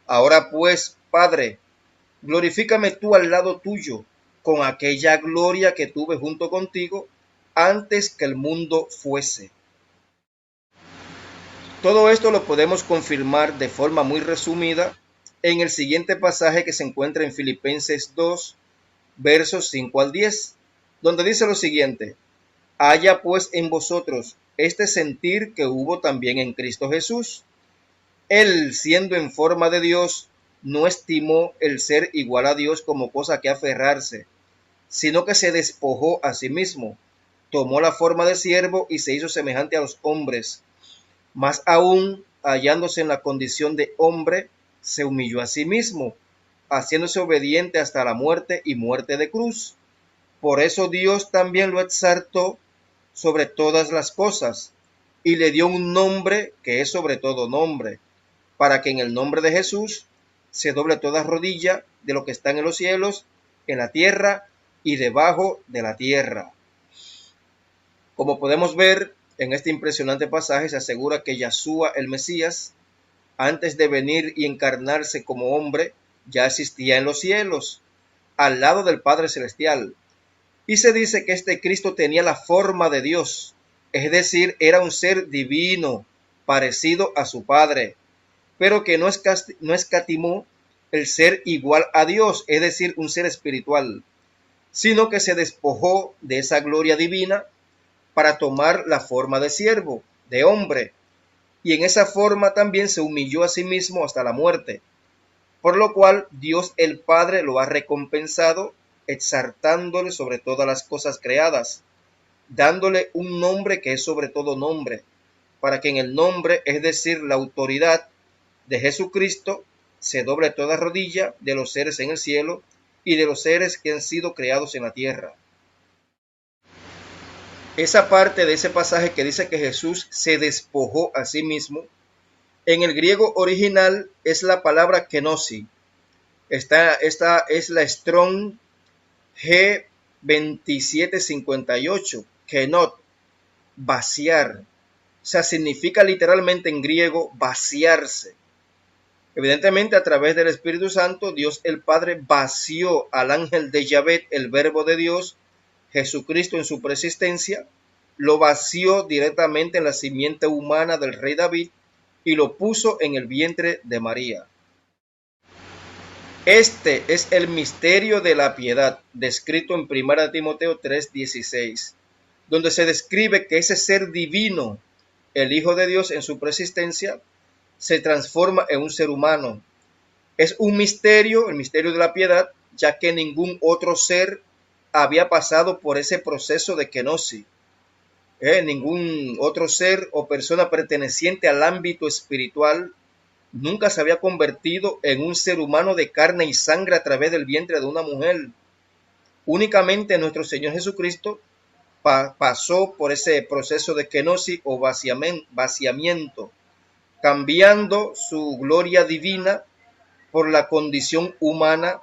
Ahora pues, Padre, glorifícame tú al lado tuyo con aquella gloria que tuve junto contigo antes que el mundo fuese. Todo esto lo podemos confirmar de forma muy resumida en el siguiente pasaje que se encuentra en Filipenses 2, versos 5 al 10, donde dice lo siguiente: haya pues en vosotros este sentir que hubo también en Cristo Jesús. Él, siendo en forma de Dios, no estimó el ser igual a Dios como cosa que aferrarse, sino que se despojó a sí mismo, tomó la forma de siervo y se hizo semejante a los hombres. Más aún, hallándose en la condición de hombre, se humilló a sí mismo, haciéndose obediente hasta la muerte y muerte de cruz. Por eso Dios también lo exaltó sobre todas las cosas y le dio un nombre que es sobre todo nombre, para que en el nombre de Jesús se doble toda rodilla de lo que está en los cielos, en la tierra y debajo de la tierra. Como podemos ver en este impresionante pasaje, se asegura que Yahshua, el Mesías, antes de venir y encarnarse como hombre, ya existía en los cielos, al lado del Padre Celestial. Y se dice que este Cristo tenía la forma de Dios, es decir, era un ser divino, parecido a su Padre, pero que no escatimó el ser igual a Dios, es decir, un ser espiritual, sino que se despojó de esa gloria divina para tomar la forma de siervo, de hombre, y en esa forma también se humilló a sí mismo hasta la muerte, por lo cual Dios el Padre lo ha recompensado, exaltándole sobre todas las cosas creadas, dándole un nombre que es sobre todo nombre, para que en el nombre, es decir, la autoridad de Jesucristo, se doble toda rodilla de los seres en el cielo y de los seres que han sido creados en la tierra. Esa parte de ese pasaje que dice que Jesús se despojó a sí mismo, en el griego original es la palabra kenosi. Esta es la Strong G2758, kenot, vaciar. O sea, significa literalmente en griego vaciarse. Evidentemente, a través del Espíritu Santo, Dios el Padre vació al ángel de Yahvé, el Verbo de Dios, Jesucristo en su preexistencia, lo vació directamente en la simiente humana del rey David y lo puso en el vientre de María. Este es el misterio de la piedad, descrito en 1 Timoteo 3:16, donde se describe que ese ser divino, el Hijo de Dios en su preexistencia, se transforma en un ser humano. Es un misterio, el misterio de la piedad, ya que ningún otro ser había pasado por ese proceso de kenosis. Ningún otro ser o persona perteneciente al ámbito espiritual nunca se había convertido en un ser humano de carne y sangre a través del vientre de una mujer. Únicamente nuestro Señor Jesucristo pasó por ese proceso de kenosis o vaciamiento, cambiando su gloria divina por la condición humana,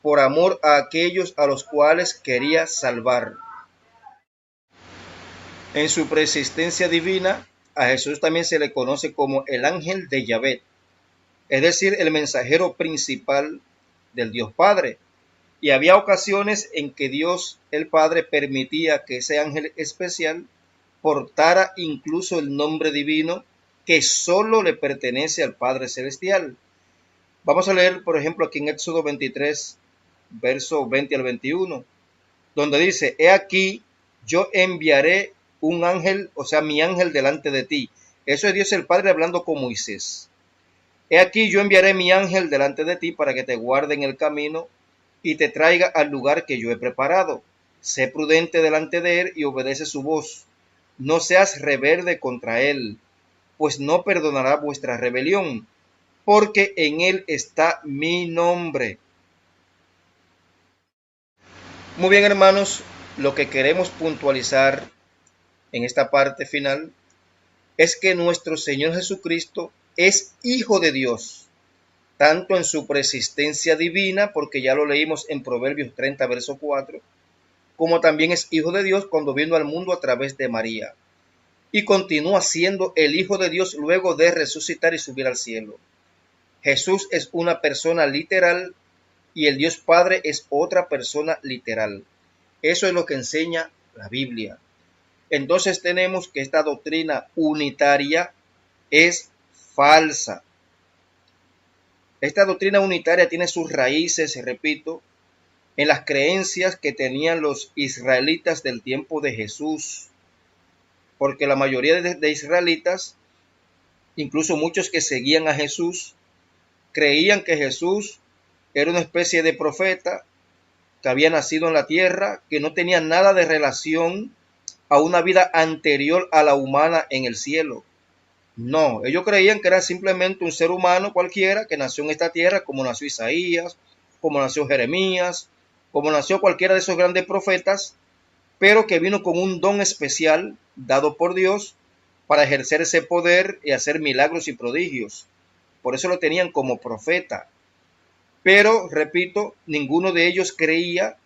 por amor a aquellos a los cuales quería salvar. En su preexistencia divina, a Jesús también se le conoce como el ángel de Yahvé, es decir, el mensajero principal del Dios Padre. Y había ocasiones en que Dios el Padre permitía que ese ángel especial portara incluso el nombre divino que solo le pertenece al Padre Celestial. Vamos a leer, por ejemplo, aquí en Éxodo 23, verso 20 al 21, donde dice: He aquí, yo enviaré un ángel, o sea, mi ángel delante de ti. Eso es Dios el Padre hablando con Moisés. He aquí, yo enviaré mi ángel delante de ti para que te guarde en el camino y te traiga al lugar que yo he preparado. Sé prudente delante de él y obedece su voz. No seas rebelde contra él, pues no perdonará vuestra rebelión, porque en él está mi nombre. Muy bien, hermanos, lo que queremos puntualizar en esta parte final es que nuestro Señor Jesucristo es Hijo de Dios, tanto en su preexistencia divina, porque ya lo leímos en Proverbios 30, verso 4, como también es Hijo de Dios cuando vino al mundo a través de María, y continúa siendo el Hijo de Dios luego de resucitar y subir al cielo. Jesús es una persona literal y el Dios Padre es otra persona literal. Eso es lo que enseña la Biblia. Entonces tenemos que esta doctrina unitaria es falsa. Esta doctrina unitaria tiene sus raíces, repito, en las creencias que tenían los israelitas del tiempo de Jesús. Porque la mayoría de israelitas, incluso muchos que seguían a Jesús, creían que Jesús era una especie de profeta que había nacido en la tierra, que no tenía nada de relación a una vida anterior a la humana en el cielo. No, ellos creían que era simplemente un ser humano cualquiera que nació en esta tierra, como nació Isaías, como nació Jeremías, como nació cualquiera de esos grandes profetas, pero que vino con un don especial dado por Dios para ejercer ese poder y hacer milagros y prodigios. Por eso lo tenían como profeta. Pero, repito, ninguno de ellos creía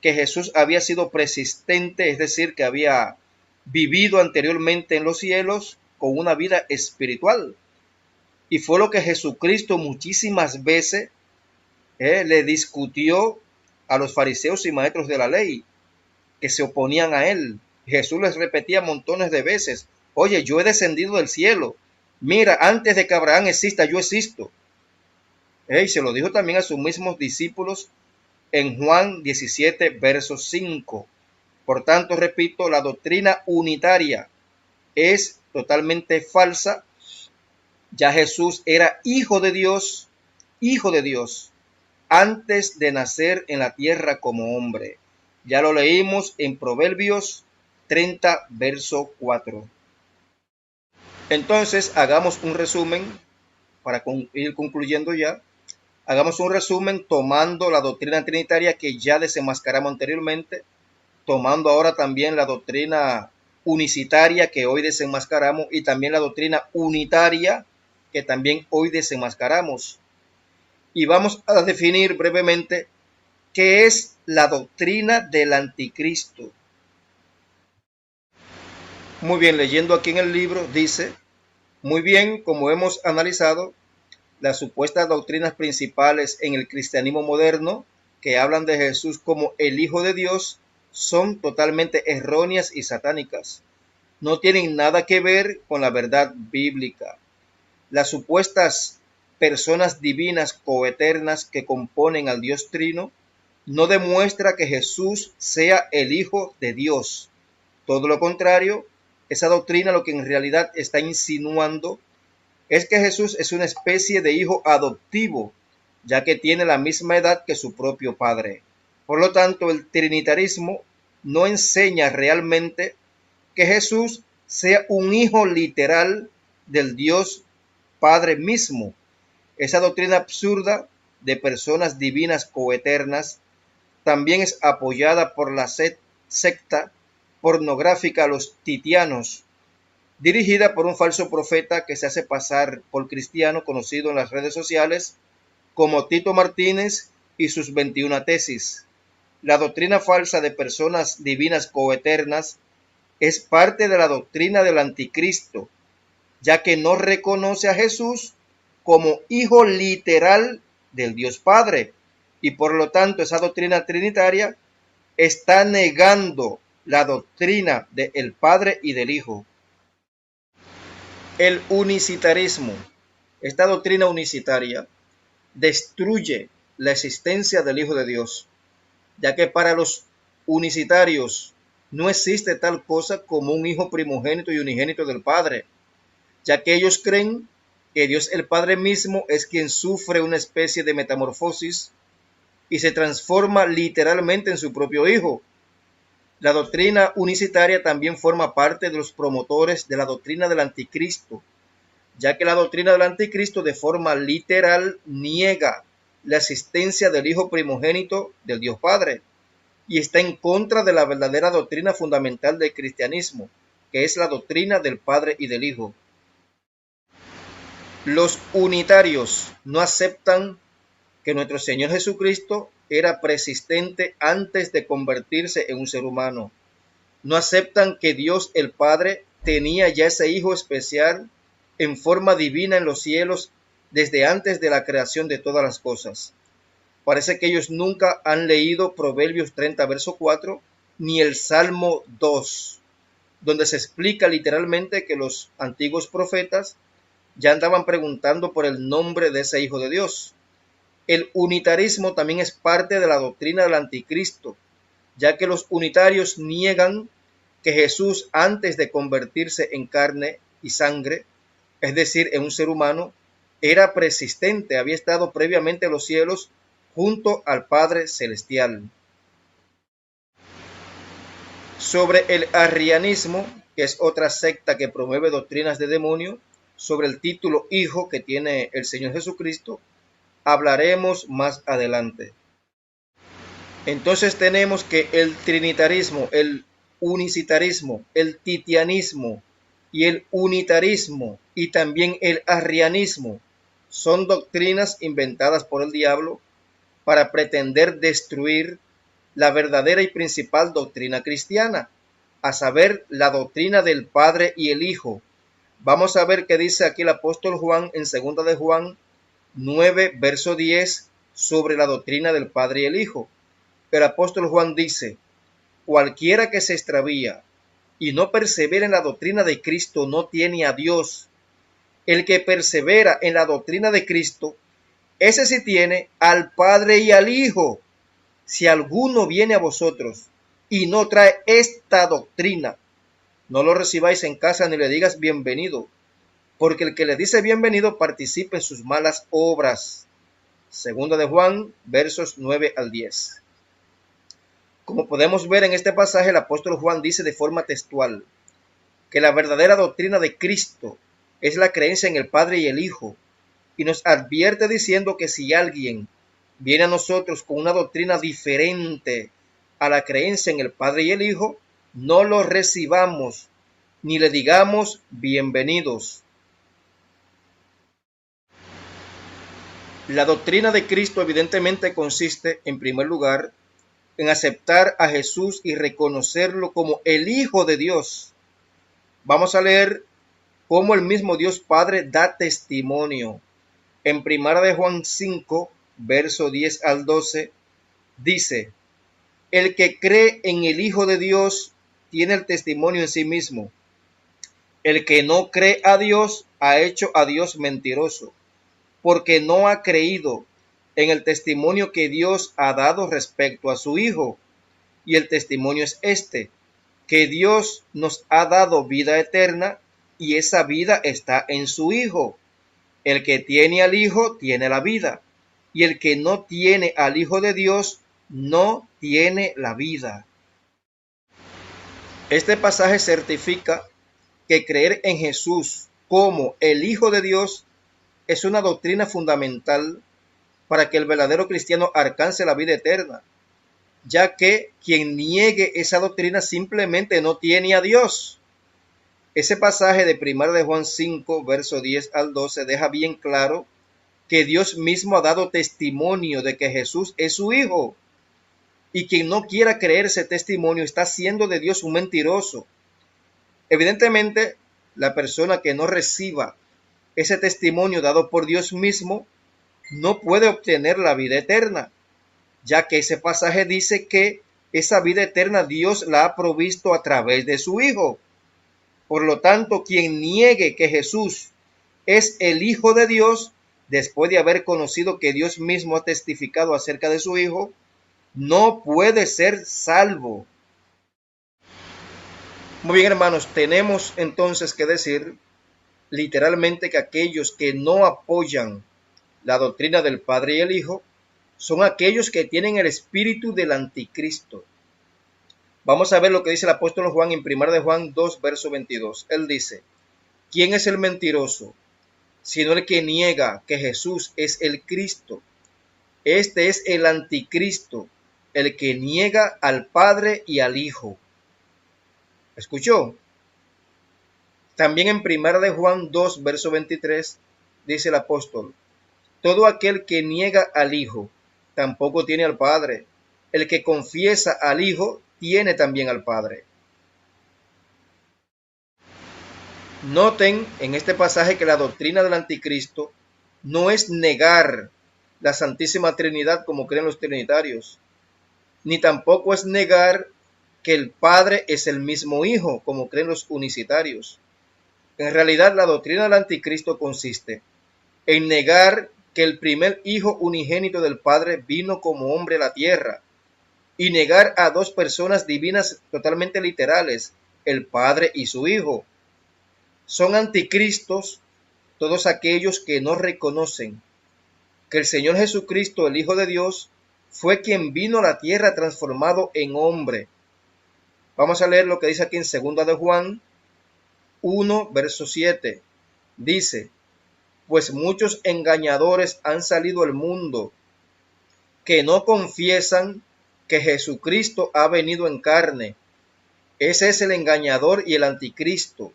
que Jesús había sido persistente, es decir, que había vivido anteriormente en los cielos con una vida espiritual. Y fue lo que Jesucristo muchísimas veces le discutió a los fariseos y maestros de la ley que se oponían a él. Jesús les repetía montones de veces, oye, yo he descendido del cielo. Mira, antes de que Abraham exista, yo existo. Y se lo dijo también a sus mismos discípulos en Juan 17, verso 5. Por tanto, repito, la doctrina unitaria es totalmente falsa. Ya Jesús era hijo de Dios, antes de nacer en la tierra como hombre. Ya lo leímos en Proverbios 30, verso 4. Entonces, hagamos un resumen para ir concluyendo ya. Hagamos un resumen tomando la doctrina trinitaria que ya desenmascaramos anteriormente, tomando ahora también la doctrina unicitaria que hoy desenmascaramos y también la doctrina unitaria que también hoy desenmascaramos. Y vamos a definir brevemente qué es la doctrina del anticristo. Muy bien, leyendo aquí en el libro dice, muy bien, como hemos analizado, las supuestas doctrinas principales en el cristianismo moderno que hablan de Jesús como el Hijo de Dios son totalmente erróneas y satánicas. No tienen nada que ver con la verdad bíblica. Las supuestas personas divinas coeternas que componen al Dios Trino no demuestra que Jesús sea el Hijo de Dios. Todo lo contrario, esa doctrina lo que en realidad está insinuando es que Jesús es una especie de hijo adoptivo, ya que tiene la misma edad que su propio Padre. Por lo tanto, el trinitarismo no enseña realmente que Jesús sea un hijo literal del Dios Padre mismo. Esa doctrina absurda de personas divinas coeternas también es apoyada por la secta pornográfica Los Titianos, dirigida por un falso profeta que se hace pasar por cristiano, conocido en las redes sociales como Tito Martínez y sus 21 tesis. La doctrina falsa de personas divinas coeternas es parte de la doctrina del anticristo, ya que no reconoce a Jesús como hijo literal del Dios Padre, y por lo tanto esa doctrina trinitaria está negando la doctrina del Padre y del Hijo. El unicitarismo, esta doctrina unicitaria, destruye la existencia del Hijo de Dios, ya que para los unicitarios no existe tal cosa como un hijo primogénito y unigénito del Padre, ya que ellos creen que Dios el Padre mismo es quien sufre una especie de metamorfosis y se transforma literalmente en su propio Hijo. La doctrina unicitaria también forma parte de los promotores de la doctrina del anticristo, ya que la doctrina del anticristo de forma literal niega la existencia del Hijo primogénito del Dios Padre y está en contra de la verdadera doctrina fundamental del cristianismo, que es la doctrina del Padre y del Hijo. Los unitarios no aceptan que nuestro Señor Jesucristo era preexistente antes de convertirse en un ser humano. No aceptan que Dios el Padre tenía ya ese Hijo especial en forma divina en los cielos desde antes de la creación de todas las cosas. Parece que ellos nunca han leído Proverbios 30, verso 4, ni el Salmo 2, donde se explica literalmente que los antiguos profetas ya andaban preguntando por el nombre de ese Hijo de Dios. El unitarismo también es parte de la doctrina del anticristo, ya que los unitarios niegan que Jesús, antes de convertirse en carne y sangre, es decir, en un ser humano, era preexistente, había estado previamente en los cielos junto al Padre Celestial. Sobre el arrianismo, que es otra secta que promueve doctrinas de demonio, sobre el título Hijo que tiene el Señor Jesucristo, hablaremos más adelante. Entonces tenemos que el trinitarismo, el unicitarismo, el titianismo y el unitarismo y también el arrianismo son doctrinas inventadas por el diablo para pretender destruir la verdadera y principal doctrina cristiana, a saber, la doctrina del Padre y el Hijo. Vamos a ver qué dice aquí el apóstol Juan en 2 de Juan 9, verso 10, sobre la doctrina del Padre y el Hijo. El apóstol Juan dice: cualquiera que se extravía y no persevera en la doctrina de Cristo no tiene a Dios. El que persevera en la doctrina de Cristo, ese sí tiene al Padre y al Hijo. Si alguno viene a vosotros y no trae esta doctrina, no lo recibáis en casa ni le digas bienvenido, porque el que le dice bienvenido participa en sus malas obras. 2 de Juan, versos 9 al 10. Como podemos ver en este pasaje, el apóstol Juan dice de forma textual que la verdadera doctrina de Cristo es la creencia en el Padre y el Hijo, y nos advierte diciendo que si alguien viene a nosotros con una doctrina diferente a la creencia en el Padre y el Hijo, no lo recibamos ni le digamos bienvenidos. La doctrina de Cristo evidentemente consiste, en primer lugar, en aceptar a Jesús y reconocerlo como el Hijo de Dios. Vamos a leer cómo el mismo Dios Padre da testimonio. En 1 de Juan 5, verso 10 al 12, dice: el que cree en el Hijo de Dios tiene el testimonio en sí mismo. El que no cree a Dios ha hecho a Dios mentiroso, porque no ha creído en el testimonio que Dios ha dado respecto a su Hijo. Y el testimonio es este, que Dios nos ha dado vida eterna, y esa vida está en su Hijo. El que tiene al Hijo tiene la vida, y el que no tiene al Hijo de Dios no tiene la vida. Este pasaje certifica que creer en Jesús como el Hijo de Dios es una doctrina fundamental para que el verdadero cristiano alcance la vida eterna, ya que quien niegue esa doctrina simplemente no tiene a Dios. Ese pasaje de 1 de Juan 5, verso 10 al 12 deja bien claro que Dios mismo ha dado testimonio de que Jesús es su Hijo. Y quien no quiera creer ese testimonio está haciendo de Dios un mentiroso. Evidentemente, la persona que no reciba ese testimonio dado por Dios mismo no puede obtener la vida eterna, ya que ese pasaje dice que esa vida eterna Dios la ha provisto a través de su Hijo. Por lo tanto, quien niegue que Jesús es el Hijo de Dios, después de haber conocido que Dios mismo ha testificado acerca de su Hijo, no puede ser salvo. Muy bien, hermanos, tenemos entonces que decir literalmente que aquellos que no apoyan la doctrina del Padre y el Hijo son aquellos que tienen el espíritu del anticristo. Vamos a ver lo que dice el apóstol Juan en 1 de Juan 2, verso 22. Él dice: ¿quién es el mentiroso? Sino el que niega que Jesús es el Cristo. Este es el anticristo, el que niega al Padre y al Hijo. ¿Escuchó? También en 1 de Juan 2, verso 23, dice el apóstol: todo aquel que niega al Hijo, tampoco tiene al Padre. El que confiesa al Hijo, tiene también al Padre. Noten en este pasaje que la doctrina del anticristo no es negar la Santísima Trinidad como creen los trinitarios, ni tampoco es negar que el Padre es el mismo Hijo, como creen los unicitarios. En realidad, la doctrina del anticristo consiste en negar que el primer Hijo unigénito del Padre vino como hombre a la tierra, y negar a dos personas divinas totalmente literales, el Padre y su Hijo. Son anticristos todos aquellos que no reconocen que el Señor Jesucristo, el Hijo de Dios, fue quien vino a la tierra transformado en hombre. Vamos a leer lo que dice aquí en 2 de Juan 1, verso 7. Dice, pues muchos engañadores han salido al mundo que no confiesan que Jesucristo ha venido en carne. Ese es el engañador y el anticristo.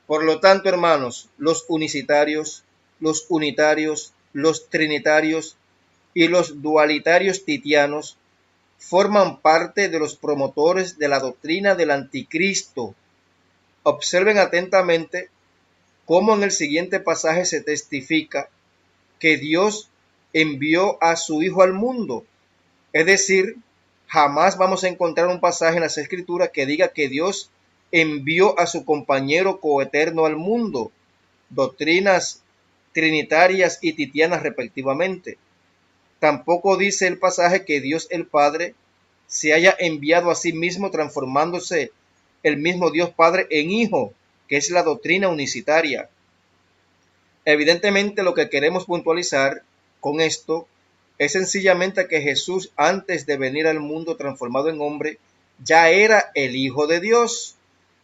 Por lo tanto, hermanos, los unicitarios, los unitarios, los trinitarios y los dualitarios titianos forman parte de los promotores de la doctrina del anticristo. Observen atentamente cómo en el siguiente pasaje se testifica que Dios envió a su Hijo al mundo. Es decir, jamás vamos a encontrar un pasaje en las Escrituras que diga que Dios envió a su compañero coeterno al mundo. Doctrinas trinitarias y titianas respectivamente. Tampoco dice el pasaje que Dios el Padre se haya enviado a sí mismo, transformándose el mismo Dios Padre en Hijo, que es la doctrina unicitaria. Evidentemente, lo que queremos puntualizar con esto es sencillamente que Jesús, antes de venir al mundo transformado en hombre, ya era el Hijo de Dios.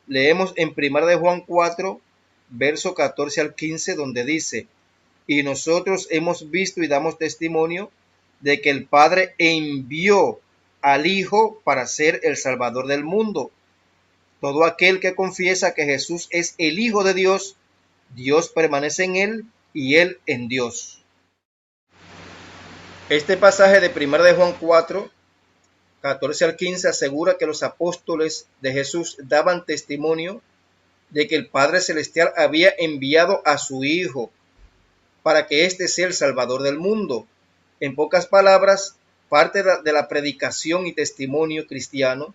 Leemos en 1 de Juan 4, verso 14 al 15, donde dice, y nosotros hemos visto y damos testimonio de que el Padre envió al Hijo para ser el Salvador del mundo. Todo aquel que confiesa que Jesús es el Hijo de Dios, Dios permanece en él y él en Dios. Este pasaje de 1 de Juan 4, 14 al 15 asegura que los apóstoles de Jesús daban testimonio de que el Padre Celestial había enviado a su Hijo para que éste sea el Salvador del mundo. En pocas palabras, parte de la predicación y testimonio cristiano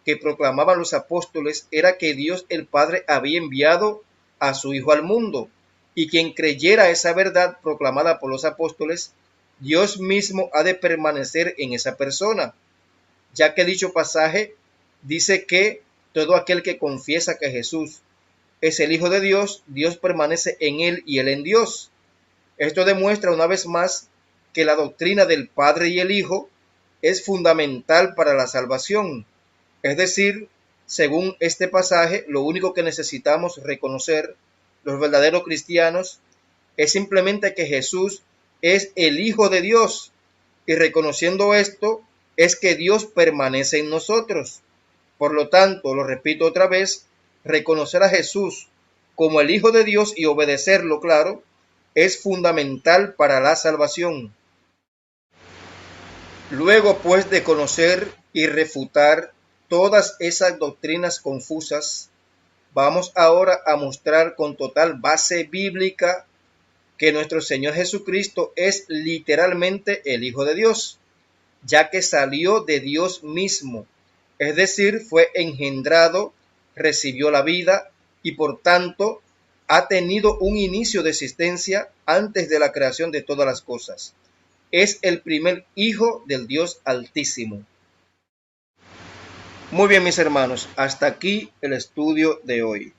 que proclamaban los apóstoles era que Dios el Padre había enviado a su Hijo al mundo, y quien creyera esa verdad proclamada por los apóstoles, Dios mismo ha de permanecer en esa persona, ya que dicho pasaje dice que todo aquel que confiesa que Jesús es el Hijo de Dios, Dios permanece en él y él en Dios. Esto demuestra una vez más que la doctrina del Padre y el Hijo es fundamental para la salvación. Es decir, según este pasaje, lo único que necesitamos reconocer los verdaderos cristianos es simplemente que Jesús es el Hijo de Dios, y reconociendo esto es que Dios permanece en nosotros. Por lo tanto, lo repito otra vez, reconocer a Jesús como el Hijo de Dios y obedecerlo, claro, es fundamental para la salvación. Luego, pues, de conocer y refutar todas esas doctrinas confusas, vamos ahora a mostrar con total base bíblica que nuestro Señor Jesucristo es literalmente el Hijo de Dios, ya que salió de Dios mismo, es decir, fue engendrado, recibió la vida y por tanto ha tenido un inicio de existencia antes de la creación de todas las cosas. Es el primer Hijo del Dios Altísimo. Muy bien, mis hermanos, hasta aquí el estudio de hoy.